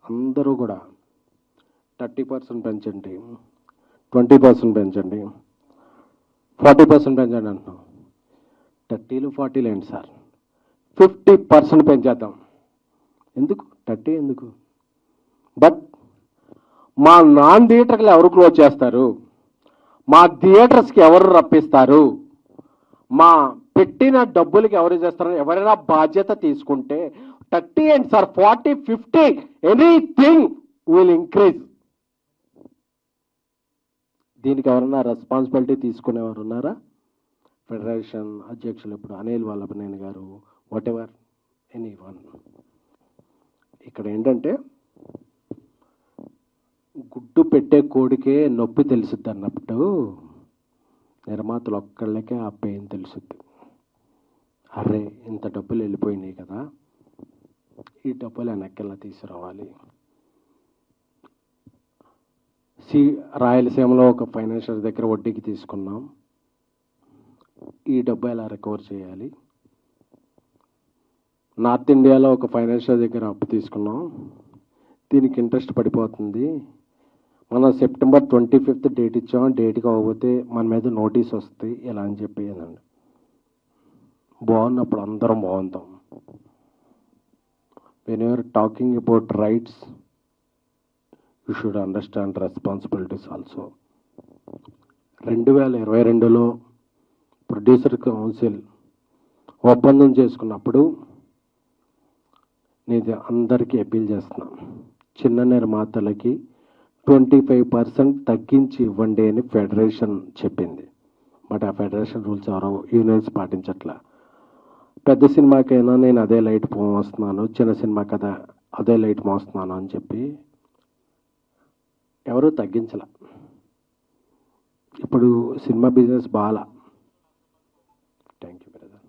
అందరూ కూడా 30% పెంచండి, 20% పెంచండి, 40% పెంచండి అంటున్నాం. 30లు 40లు ఏంటి సార్, 50% పెంచేద్దాం. ఎందుకు 30 ఎందుకు? బట్ మా నాన్ థియేటర్లు ఎవరు క్లోజ్ చేస్తారు, మా థియేటర్స్కి ఎవరు రప్పిస్తారు, మా పెట్టిన డబ్బులకి ఎవరు చేస్తారు, ఎవరైనా బాధ్యత తీసుకుంటే 30 ఏంటి సార్, 40, 50 ఎనీథింగ్ విల్ ఇంక్రీజ్. దీనికి ఎవరన్నా రెస్పాన్సిబిలిటీ తీసుకునేవారు ఉన్నారా? ఫెడరేషన్ అధ్యక్షులు ఇప్పుడు అనిల్ వల్లభనేని గారు, వాట్ ఎవర్ ఎనీ వన్. ఇక్కడ ఏంటంటే గుడ్డు పెట్టే కోడికే నొప్పి తెలుసుద్ది అన్నప్పుడు నిర్మాతలు ఒక్కళ్ళకే ఆ పెయిన్ తెలుసుద్ది. అరే ఇంత డబ్బులు వెళ్ళిపోయినాయి కదా, ఈ డబ్బులు వెనక్కిలా తీసుకురావాలి. రాయలసీమలో ఒక ఫైనాన్షియల్ దగ్గర వడ్డీకి తీసుకున్నాం, ఈ డబ్బు ఎలా రికవర్ చేయాలి. నార్త్ ఇండియాలో ఒక ఫైనాన్షియల్ దగ్గర అప్పు తీసుకున్నాం, దీనికి ఇంట్రెస్ట్ పడిపోతుంది, మనం సెప్టెంబర్ 25th డేట్ ఇచ్చాం, డేట్కి అవ్వకపోతే మన మీద నోటీస్ వస్తుంది ఇలా అని చెప్పేదండి. బాగున్నప్పుడు అందరం బాగుంటాం. When you're talking about rights, you should understand responsibilities also. 2022లో ప్రొడ్యూసర్ కౌన్సిల్ ఒప్పందం చేసుకున్నప్పుడు నేను అందరికీ అపీల్ చేస్తున్నాను, చిన్న నిర్మాతలకి 25% తగ్గించి ఇవ్వండి అని ఫెడరేషన్ చెప్పింది. బట్ ఆ ఫెడరేషన్ రూల్స్ ఎవరో యూనియన్స్ పాటించట్లా. పెద్ద సినిమాకైనా నేను అదే లైట్ మోస్తున్నాను, చిన్న సినిమా కదా అదే లైట్ మోస్తున్నాను అని చెప్పి ఎవరూ తగ్గించాల. ఇప్పుడు సినిమా బిజినెస్ బాగా, thank you brother,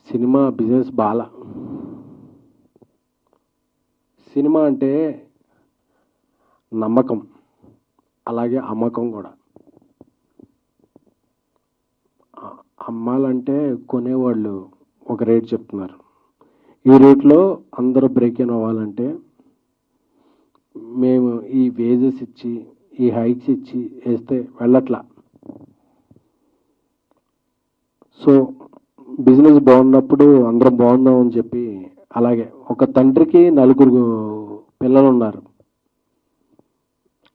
cinema business బాగా. సినిమా అంటే నమ్మకం, అలాగే అమ్మకం కూడా. అమ్మాలంటే కొనేవాళ్ళు ఒక రేట్ చెప్తున్నారు, ఈ రేట్లో అందరూ బ్రేక్ ఇన్ అవ్వాలంటే మేము ఈ వేజెస్ ఇచ్చి ఈ హైక్స్ ఇచ్చి వేస్తే వెళ్ళట్లా. సో బిజినెస్ బాగున్నప్పుడు అందరం బాగుందాం అని చెప్పి, అలాగే ఒక తండ్రికి 4 పిల్లలు ఉన్నారు,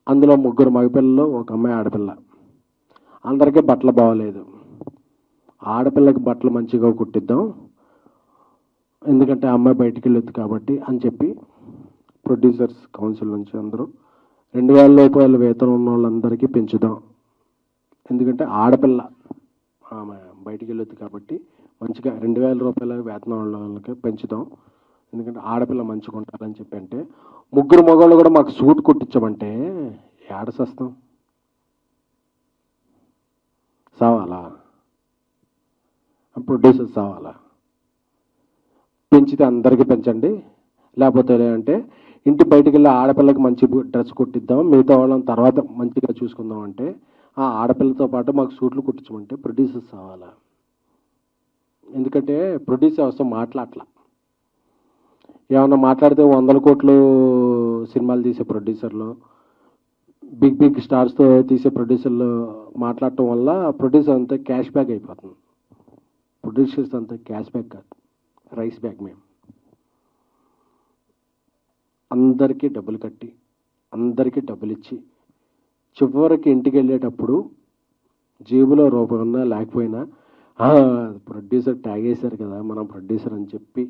అందులో 3 మగపిల్లలు, ఒక అమ్మాయి ఆడపిల్ల. అందరికీ బట్టలు బాగోలేదు, ఆడపిల్లకి బట్టలు మంచిగా కుట్టిద్దాం ఎందుకంటే అమ్మాయి బయటికి వెళ్ళొద్దు కాబట్టి అని చెప్పి ప్రొడ్యూసర్స్ కౌన్సిల్ నుంచి అందరూ 2000 రూపాయల వేతనం ఉన్న వాళ్ళందరికీ పెంచుదాం, ఎందుకంటే ఆడపిల్ల ఆమె బయటికి వెళ్ళొద్దు కాబట్టి మంచిగా 2000 రూపాయల వేతనం ఉన్న వాళ్ళకి పెంచుదాం, ఎందుకంటే ఆడపిల్ల మంచిగా ఉంటారని చెప్పి. అంటే 3 మగవాళ్ళు కూడా మాకు సూట్ కుట్టించమంటే ఏడసేస్తాం, సావాలా? ప్రొడ్యూసర్స్ సావాలా? పెంచితే అందరికీ పెంచండి, లేకపోతే అంటే ఇంటి బయటికి వెళ్ళి ఆడపిల్లకి మంచి డ్రెస్ కుట్టిద్దాం, మిగతా వాళ్ళని తర్వాత మంచిగా చూసుకుందాం అంటే ఆ ఆడపిల్లతో పాటు మాకు సూట్లు కుట్టించమంటే ప్రొడ్యూసర్స్ కావాలా? ఎందుకంటే ప్రొడ్యూసర్ అవసరం మాట్లాడట్లా. ఏమన్నా మాట్లాడితే 100 కోట్లు సినిమాలు తీసే ప్రొడ్యూసర్లు, బిగ్ స్టార్స్తో తీసే ప్రొడ్యూసర్లు మాట్లాడటం వల్ల ప్రొడ్యూసర్ అంతా క్యాష్ బ్యాక్ అయిపోతుంది. ప్రొడ్యూసర్స్ అంతా క్యాష్ బ్యాక్ కాదు, రైస్ బ్యాక్. మేము అందరికీ డబ్బులు కట్టి అందరికీ డబ్బులు ఇచ్చి చివరికి ఇంటికి వెళ్ళేటప్పుడు జేబులో రూపాయి ఉన్నా లేకపోయినా ప్రొడ్యూసర్ ట్యాగ్ వేశారు కదా మనం ప్రొడ్యూసర్ అని చెప్పి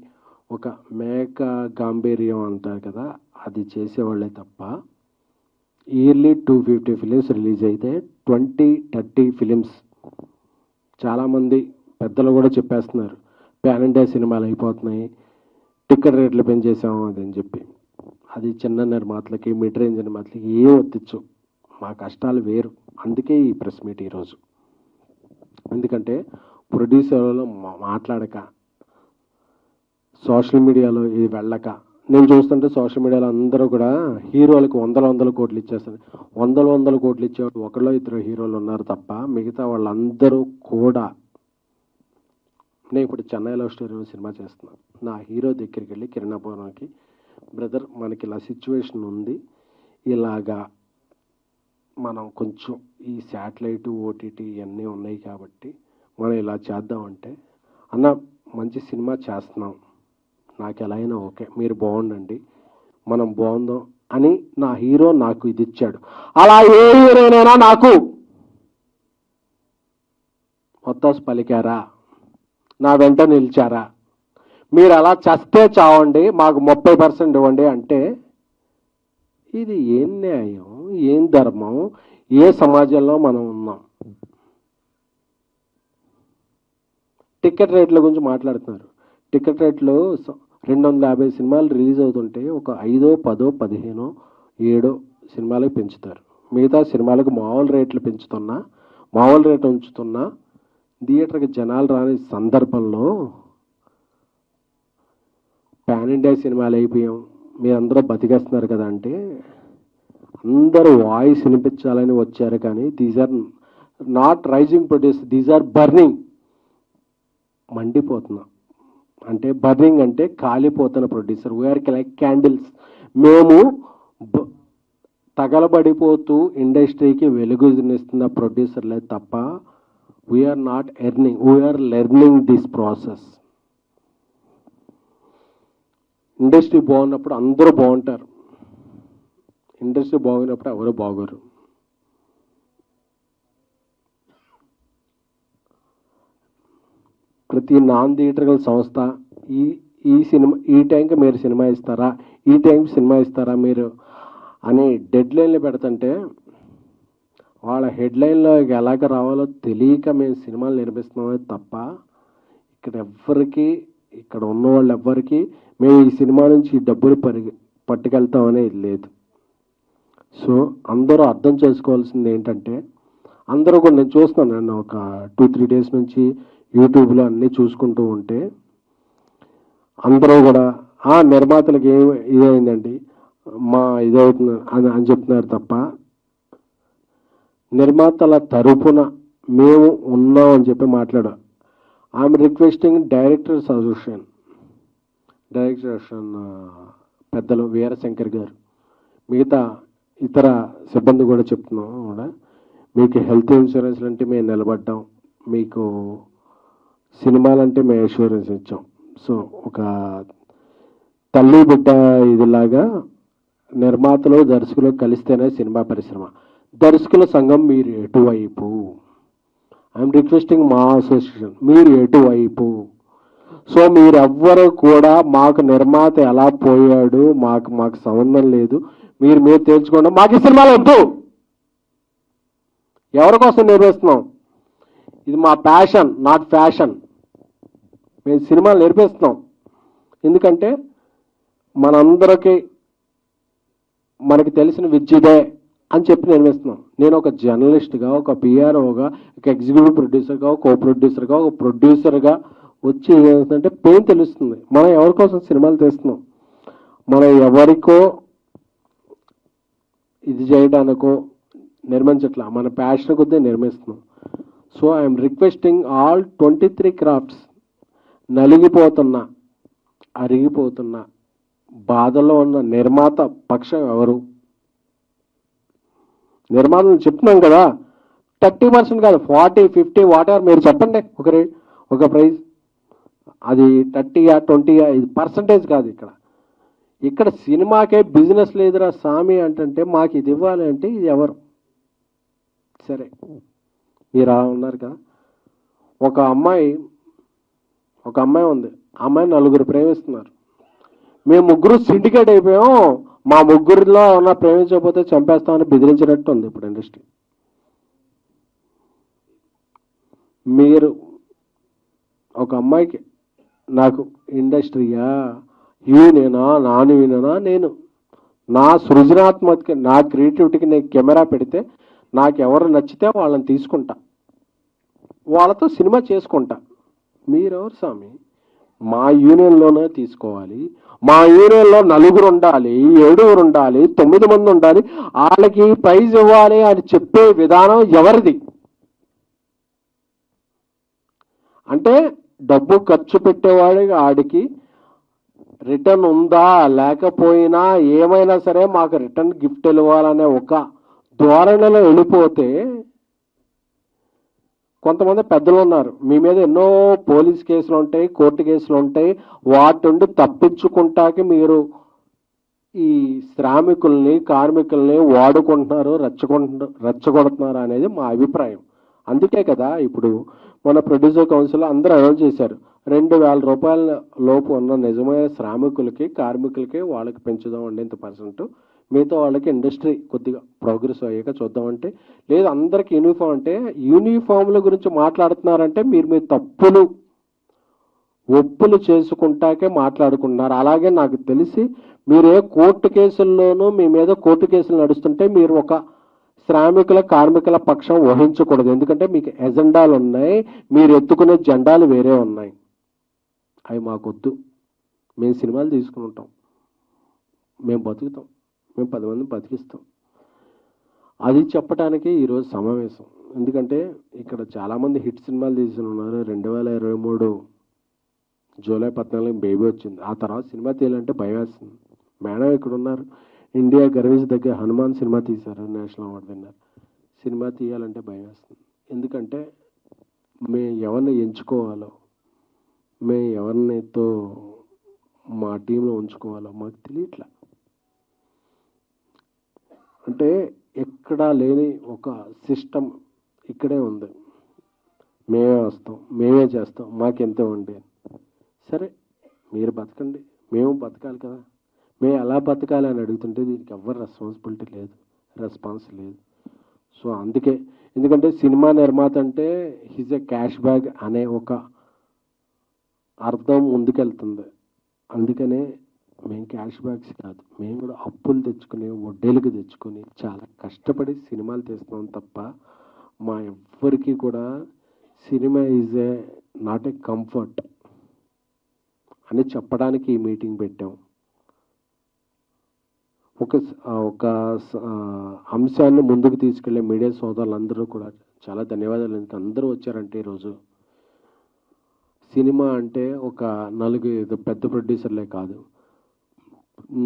ఒక మేక గాంభీర్యం అంటారు కదా, అది చేసేవాళ్ళే తప్ప ఇయర్లీ 250 ఫిలిమ్స్ రిలీజ్ అయితే 20-30 ఫిలిమ్స్. చాలామంది పెద్దలు కూడా చెప్పేస్తున్నారు పాన్ ఇండియా సినిమాలు అయిపోతున్నాయి, టికెట్ రేట్లు పెంచేసాము అది అని చెప్పి. అది చిన్న నిర్మాతలకి మిడ్ రేంజ్ నిర్మాతలకి ఏ ఒత్తిచ్చు, మా కష్టాలు వేరు. అందుకే ఈ ప్రెస్ మీట్ ఈరోజు. ఎందుకంటే ప్రొడ్యూసర్లో మాట్లాడక, సోషల్ మీడియాలో ఇది వెళ్ళక, నేను చూస్తుంటే సోషల్ మీడియాలో అందరూ కూడా హీరోలకు 100 కోట్లు ఇచ్చేస్తారు. 100 కోట్లు ఇచ్చేవాడు 1-2 హీరోలు ఉన్నారు తప్ప మిగతా వాళ్ళందరూ కూడా. నేను ఇప్పుడు చెన్నై లవ్ స్టోరీ సినిమా చేస్తున్నాను, నా హీరో దగ్గరికి వెళ్ళి కిరణ్ అబ్బోనాకి బ్రదర్ మనకి ఇలా సిచ్యువేషన్ ఉంది, ఇలాగా మనం కొంచెం ఈ శాటిలైట్ ఓటీటీ ఇవన్నీ ఉన్నాయి కాబట్టి మనం ఇలా చేద్దామంటే, అన్న మంచి సినిమా చేస్తున్నాం, నాకు ఎలా అయినా ఓకే, మీరు బాగుండండి, మనం బాగుందాం అని నా హీరో నాకు ఇది ఇచ్చాడు. అలా ఏ హీరోనైనా నాకు మొత్తం పలికారా, నా వెంట నిలిచారా, మీరు అలా చస్తే చావండి, మాకు 30% ఇవ్వండి అంటే ఇది ఏం న్యాయం, ఏం ధర్మం, ఏ సమాజంలో మనం ఉన్నాం? టికెట్ రేట్ల గురించి మాట్లాడుతున్నారు. టికెట్ రేట్లు 250 సినిమాలు రిలీజ్ అవుతుంటే ఒక 5, 10, 15, 7 సినిమాలకు పెంచుతారు. మిగతా సినిమాలకు మామూలు రేట్లు పెంచుతున్నా, మామూలు రేటు ఉంచుతున్నా థియేటర్కి జనాలు రాని సందర్భంలో పాన్ ఇండియా సినిమాలు అయిపోయాం, మీరందరూ బతికేస్తున్నారు కదా అంటే, అందరూ వాయిస్ వినిపించాలని వచ్చారు కానీ these are not raising produce, these are burning. మండిపోతున్నాం అంటే, బర్నింగ్ అంటే కాలిపోతున్న ప్రొడ్యూసర్. We're like candles. మేము తగలబడిపోతూ ఇండస్ట్రీకి వెలుగునిస్తున్న ప్రొడ్యూసర్లే తప్ప we're not earning, we're learning this process. Industry బాగున్నప్పుడు అందరూ బాగుంటారు, ఇండస్ట్రీ బాగున్నప్పుడు ఎవరు బాగోరు. ప్రతి నాన్ థియేటర్కల్ సంస్థ ఈ సినిమా ఈ టైంకి మీరు సినిమా ఇస్తారా, ఈ టైంకి సినిమా ఇస్తారా మీరు అని డెడ్ లైన్లు పెడుతుంటే, వాళ్ళ హెడ్లైన్లో ఎలాగ రావాలో తెలియక మేము సినిమాలు నిర్మిస్తున్నామే తప్ప ఇక్కడ ఎవ్వరికి, ఇక్కడ ఉన్న వాళ్ళు ఎవ్వరికి మేము ఈ సినిమా నుంచి డబ్బులు పట్టుకెళ్తామనేది లేదు. సో అందరూ అర్థం చేసుకోవాల్సింది ఏంటంటే, అందరూ కూడా నేను చూస్తున్నాను, నేను ఒక 2-3 డేస్ నుంచి యూట్యూబ్లో అన్నీ చూసుకుంటూ ఉంటే అందరూ కూడా నిర్మాతలకు ఇదైందండి, మా ఇదవుతుంది అని చెప్తున్నారు తప్ప నిర్మాతల తరపున మేము ఉన్నాం అని చెప్పి మాట్లాడాం. ఐఎమ్ రిక్వెస్టింగ్ డైరెక్టర్ అసోసియేషన్ పెద్దలు వీరశంకర్ గారు, మిగతా ఇతర సిబ్బంది కూడా చెప్తున్నాం కూడా, మీకు హెల్త్ ఇన్సూరెన్స్ అంటే మేము నిలబడ్డాం, మీకు సినిమాలంటే మేము ఇన్సూరెన్స్ ఇచ్చాం. సో ఒక తల్లి బిడ్డ ఇదిలాగా నిర్మాతలు దర్శకులు కలిస్తేనే సినిమా పరిశ్రమ. దర్శకుల సంఘం మీరు ఎటువైపు? ఐఎమ్ రిక్వెస్టింగ్ మా అసోసియేషన్, మీరు ఎటువైపు? సో మీరెవ్వరూ కూడా మాకు నిర్మాత ఎలా పోయాడు, మాకు సంబంధం లేదు, మీరు తేల్చుకోండి, మాకు ఈ సినిమాలు వద్దు. ఎవరి కోసం నిర్మిస్తున్నాం? ఇది మా ప్యాషన్, నాట్ ఫ్యాషన్. మేము సినిమాలు నిర్మిస్తున్నాం ఎందుకంటే మనందరికీ మనకి తెలిసిన విద్యదే అని చెప్పి నిర్మిస్తున్నాం. నేను ఒక జర్నలిస్ట్గా, ఒక పిఆర్ఓగా, ఒక ఎగ్జిక్యూటివ్ ప్రొడ్యూసర్గా, ఒక కో ప్రొడ్యూసర్గా, ఒక ప్రొడ్యూసర్గా వచ్చి ఏమవుతుందంటే పెయిన్ తెలుస్తుంది. మనం ఎవరి కోసం సినిమాలు తీస్తున్నాం, మనం ఎవరికో ఇది చేయడానికో నిర్మించట్లా, మన ప్యాషన్ కొద్దీ నిర్మిస్తున్నాం. So I'm requesting all 23 crafts, నలిగిపోతున్న, అరిగిపోతున్న, బాధలో ఉన్న నిర్మాత పక్షం ఎవరు? నిర్మాతలు చెప్తున్నాం కదా, 30% కాదు, 40, 50 వాటెవర్ మీరు చెప్పండి ఒక ప్రైజ్. అది 30, 20 ఇది పర్సంటేజ్ కాదు. ఇక్కడ సినిమాకే బిజినెస్ లేదురా స్వామి అంటే మాకు ఇది ఇవ్వాలి అంటే ఇది ఎవరు? సరే మీరు ఉన్నారు కదా, ఒక అమ్మాయి ఉంది, ఆ అమ్మాయి 4 ప్రేమిస్తున్నారు, మేము 3 సిండికేట్ అయిపోయాం, మా 3లో ఉన్న ప్రేమించకపోతే చంపేస్తామని బెదిరించినట్టు ఉంది ఇప్పుడు ఇండస్ట్రీ. మీరు ఒక అమ్మాయికి, నాకు ఇండస్ట్రీయా, యూనేనా, నాన్ యూనేనా, నేను నా సృజనాత్మక, నా క్రియేటివిటీకి నేను కెమెరా పెడితే నాకు ఎవరు నచ్చితే వాళ్ళని తీసుకుంటా, వాళ్ళతో సినిమా చేసుకుంటా. మీరెవరు స్వామి? మా యూనియన్లోనే తీసుకోవాలి, మా యూనియన్లో 4 ఉండాలి, 7 ఉండాలి, 9 మంది ఉండాలి, వాళ్ళకి ప్రైజ్ ఇవ్వాలి అని చెప్పే విధానం ఎవరిది? అంటే డబ్బు ఖర్చు పెట్టేవాడికి ఆడికి రిటర్న్ ఉందా లేకపోయినా ఏమైనా సరే మాకు రిటర్న్ గిఫ్ట్ ఇవ్వాలనే ఒక ధోరణిలో వెళ్ళిపోతే, కొంతమంది పెద్దలు ఉన్నారు, మీ మీద ఎన్నో పోలీస్ కేసులు ఉంటాయి, కోర్టు కేసులు ఉంటాయి, వాటి నుండి తప్పించుకుంటాకి మీరు ఈ శ్రామికుల్ని కార్మికుల్ని వాడుకుంటున్నారు, రెచ్చగొడుతున్నారు అనేది మా అభిప్రాయం. అందుకే కదా ఇప్పుడు మన ప్రొడ్యూసర్ కౌన్సిల్ అందరూ అనౌన్స్ చేశారు, 2,000 రూపాయల లోపు ఉన్న నిజమైన శ్రామికులకి కార్మికులకి వాళ్ళకి పెంచుదామండి ఇంత%, మిగతా వాళ్ళకి ఇండస్ట్రీ కొద్దిగా ప్రోగ్రెస్ అయ్యాక చూద్దామంటే, లేదు అందరికి యూనిఫామ్ అంటే, యూనిఫామ్ల గురించి మాట్లాడుతున్నారంటే మీరు మీ తప్పులు ఒప్పులు చేసుకుంటాకే మాట్లాడుకుంటున్నారు. అలాగే నాకు తెలిసి మీరు ఏ కోర్టు కేసుల్లోనూ మీ మీద కోర్టు కేసులు నడుస్తుంటే మీరు ఒక శ్రామికుల కార్మికుల పక్షం వహించకూడదు. ఎందుకంటే మీకు ఎజెండాలు ఉన్నాయి, మీరు ఎత్తుకునే జెండాలు వేరే ఉన్నాయి. అవి మాకొద్దు. మేము సినిమాలు తీసుకుని ఉంటాం, మేము బతుకుతాం, మేము 10 మందిని బతికిస్తాం. అది చెప్పడానికి ఈరోజు సమావేశం. ఎందుకంటే ఇక్కడ చాలామంది హిట్ సినిమాలు తీసుకుని ఉన్నారు. 2023 జూలై 14 బేబీ వచ్చింది. ఆ తర్వాత సినిమా తీయాలంటే భయం వేస్తుంది. మేడం ఇక్కడ ఉన్నారు, ఇండియా గర్వించ దగ్గర హనుమాన్ సినిమా తీశారు, నేషనల్ అవార్డు విన్నర్. సినిమా తీయాలంటే భయం వేస్తుంది. ఎందుకంటే మేము ఎవరిని ఎంచుకోవాలో, మేము ఎవరినితో మా టీంలో ఉంచుకోవాలో మాకు తెలియట్లా. అంటే ఎక్కడా లేని ఒక సిస్టమ్ ఇక్కడే ఉంది. మేమే వస్తాం, మేమే చేస్తాం, మాకెంత ఉండే. సరే మీరు బతకండి, మేము బతకాలి కదా. మేము ఎలా బతకాలి అని అడుగుతుంటే దీనికి ఎవరు రెస్పాన్స్ లేదు. సో అందుకే, ఎందుకంటే సినిమా నిర్మాత అంటే హిజ్ ఎ క్యాష్ బ్యాగ్ అనే ఒక అర్థం ముందుకెళ్తుంది. అందుకనే మేము క్యాష్ బ్యాగ్స్ కాదు, మేము కూడా అప్పులు తెచ్చుకుని వడ్డీలకు తెచ్చుకొని చాలా కష్టపడి సినిమాలు తీస్తున్నాం తప్ప మా ఎవ్వరికి కూడా cinema is a not a comfort అని చెప్పడానికి ఈ మీటింగ్ పెట్టాం. ఒక అంశాన్ని ముందుకు తీసుకెళ్లే మీడియా సోదరులందరూ కూడా చాలా ధన్యవాదాలు. అందరూ వచ్చారంటే ఈరోజు సినిమా అంటే ఒక 4-5 పెద్ద ప్రొడ్యూసర్లే కాదు,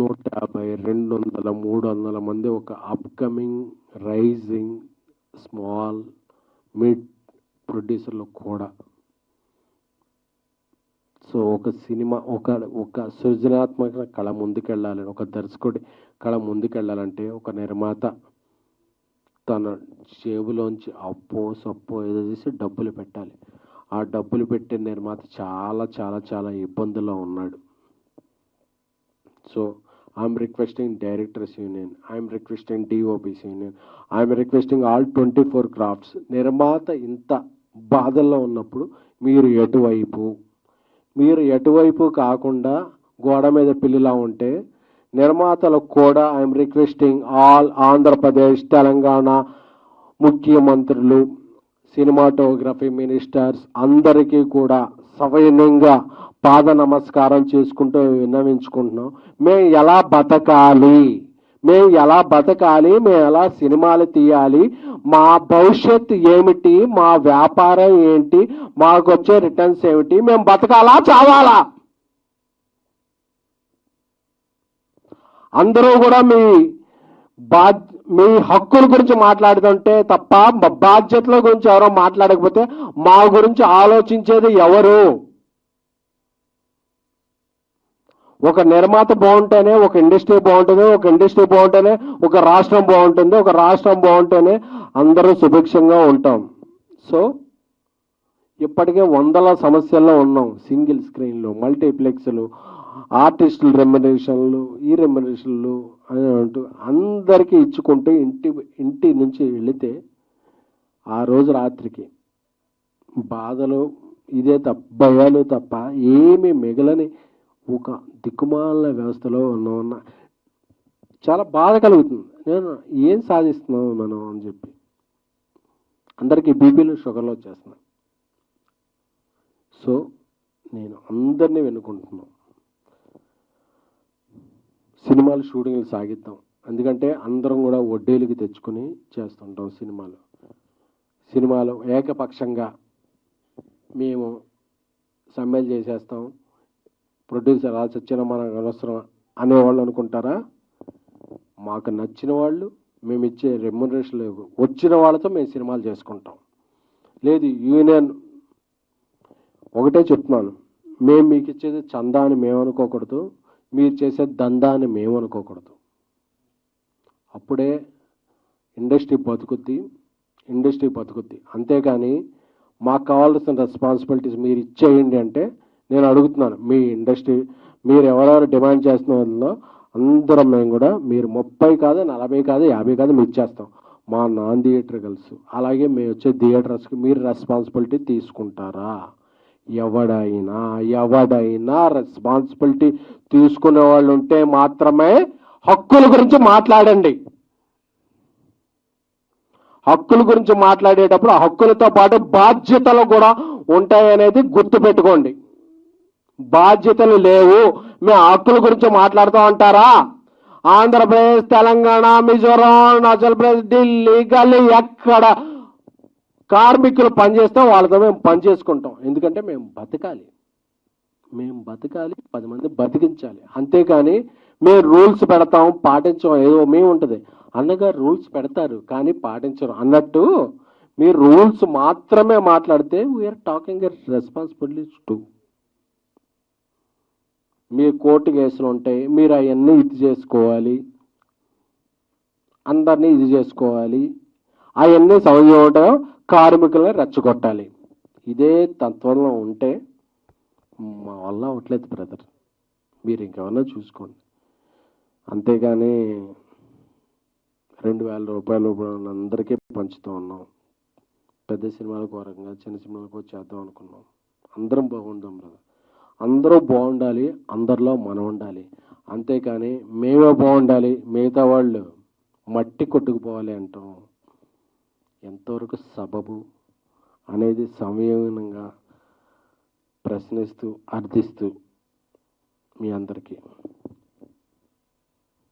150, 200, 300 మంది ఒక అప్కమింగ్ రైజింగ్ స్మాల్ మిడ్ ప్రొడ్యూసర్లు కూడా. సో ఒక సినిమా ఒక సృజనాత్మక కళ ముందుకెళ్ళాలని, ఒక దర్శకుడి కళ ముందుకెళ్ళాలంటే ఒక నిర్మాత తన జేబులోంచి అప్పో సప్పో ఏదో చేసి డబ్బులు పెట్టాలి. ఆ డబ్బులు పెట్టే నిర్మాత చాలా చాలా చాలా ఇబ్బందుల్లో ఉన్నాడు. So I'm requesting directors union, I'm requesting DOPs union, I'm requesting all 24 crafts, నిర్మాత ఇంత బాధల్లో ఉన్నప్పుడు మీరు ఎటువైపు కాకుండా గోడ మీద పిల్లిలా ఉంటే, నిర్మాతలకు కూడా I'm requesting all Andhra Pradesh Telangana ముఖ్యమంత్రులు, సినిమాటోగ్రఫీ మినిస్టర్స్ అందరికీ కూడా సవినయంగా పాద నమస్కారం చేసుకుంటూ విన్నవించుకుంటున్నాం. మేము ఎలా బతకాలి, మేము ఎలా సినిమాలు తీయాలి, మా భవిష్యత్తు ఏమిటి, మా వ్యాపారం ఏంటి, మాకు వచ్చే రిటర్న్స్ ఏమిటి, మేము బతకాలా చావాలా? అందరూ కూడా మీ హక్కుల గురించి మాట్లాడుతుంటే తప్ప బాధ్యతల గురించి ఎవరో మాట్లాడకపోతే మా గురించి ఆలోచించేది ఎవరు? ఒక నిర్మాత బాగుంటేనే ఒక ఇండస్ట్రీ బాగుంటుంది, ఒక ఇండస్ట్రీ బాగుంటేనే ఒక రాష్ట్రం బాగుంటుంది, ఒక రాష్ట్రం బాగుంటేనే అందరూ సుభిక్షంగా ఉంటాం. సో ఇప్పటికే 100 సమస్యల్లో ఉన్నాం. సింగిల్ స్క్రీన్లు, మల్టీప్లెక్స్లు, ఆర్టిస్టుల రెమ్యునరేషన్లు, ఈ రెమ్యునరేషన్లు అని అంటూ అందరికీ ఇచ్చుకుంటూ ఇంటి నుంచి వెళితే ఆ రోజు రాత్రికి బాధలు ఇదే భయాలు తప్ప ఏమీ మిగలని ఒక దిక్కుమాల వ్యవస్థలో ఉన్న చాలా బాధ కలుగుతుంది. నేను ఏం సాధిస్తున్నావు మనం అని చెప్పి అందరికీ బీపీలు షుగర్లు వచ్చేస్తున్నాయి. సో నేను అందరినీ వెనుకుంటున్నాను, సినిమాలు షూటింగ్లు సాగిద్దాం. ఎందుకంటే అందరం కూడా వడ్డీలకి తెచ్చుకొని చేస్తుంటాం సినిమాలు ఏకపక్షంగా మేము సమ్మెలు చేసేస్తాం, ప్రొడ్యూసర్ ఆ చచ్చిన మనకు అనవసరం అనేవాళ్ళు అనుకుంటారా? మాకు నచ్చిన వాళ్ళు మేము ఇచ్చే రెమ్యునరేషన్ వచ్చిన వాళ్ళతో మేము సినిమాలు చేసుకుంటాం. లేదు యూనియన్ ఒకటే చెప్తున్నాను, మేము మీకు ఇచ్చేది చందా అని మేము అనుకోకూడదు, మీరు చేసే దందా అని మేము అనుకోకూడదు. అప్పుడే ఇండస్ట్రీ బతుకుద్ది. అంతేకాని మాకు కావాల్సిన రెస్పాన్సిబిలిటీస్ మీరు ఇచ్చేయండి అంటే నేను అడుగుతున్నాను, మీ ఇండస్ట్రీ మీరు ఎవరెవరు డిమాండ్ చేస్తున్న వాళ్ళలో అందరం మేము కూడా మీరు 30 కాదు 40 కాదు 50 కాదు మేము ఇచ్చేస్తాం. మా నాన్ థియేటర్ గర్ల్స్ అలాగే మేము వచ్చే థియేటర్స్కి మీరు రెస్పాన్సిబిలిటీ తీసుకుంటారా? ఎవడైనా రెస్పాన్సిబిలిటీ తీసుకునే వాళ్ళు ఉంటే మాత్రమే హక్కుల గురించి మాట్లాడండి. హక్కుల గురించి మాట్లాడేటప్పుడు ఆ హక్కులతో పాటు బాధ్యతలు కూడా ఉంటాయనేది గుర్తుపెట్టుకోండి. బాధ్యతలు లేవు, మేము హక్కుల గురించి మాట్లాడుతూ ఉంటారా? ఆంధ్రప్రదేశ్, తెలంగాణ, మిజోరాం, అరుణాచల్ ప్రదేశ్, ఢిల్లీ గల్లీ ఎక్కడ కార్మికులు పనిచేస్తే వాళ్ళతో మేము పని చేసుకుంటాం. ఎందుకంటే మేము బతకాలి, 10 మంది బతికించాలి. అంతేకాని మేము రూల్స్ పెడతాం పాటించం ఏదో మేము ఉంటుంది. అన్నగారు రూల్స్ పెడతారు కానీ పాటించరు అన్నట్టు మీరు రూల్స్ మాత్రమే మాట్లాడితే we're talking a responsibilities to. మీ కోర్టు కేసులు ఉంటాయి, మీరు అవన్నీ ఇది చేసుకోవాలి, అందరినీ ఇది చేసుకోవాలి, అవన్నీ సౌజన్యం కార్మికులను రెచ్చగొట్టాలి. ఇదే తత్వంలో ఉంటే మా వల్ల అవట్లేదు బ్రదర్, మీరు ఇంకేమన్నా చూసుకోండి. అంతేగాని 2000 రూపాయలు అందరికీ పంచుతూ ఉన్నాం. పెద్ద సినిమాలకు వరంగా చిన్న సినిమాలకు చేద్దాం అనుకున్నాం. అందరం బాగుందాం బ్రదర్, అందరూ బాగుండాలి, అందరిలో మనం ఉండాలి. అంతేకాని మేమే బాగుండాలి మిగతా వాళ్ళు మట్టి కొట్టుకుపోవాలి అంటాం ఎంతవరకు సబబు అనేది సంయమనంగా ప్రశ్నిస్తూ అర్థిస్తూ మీ అందరికీ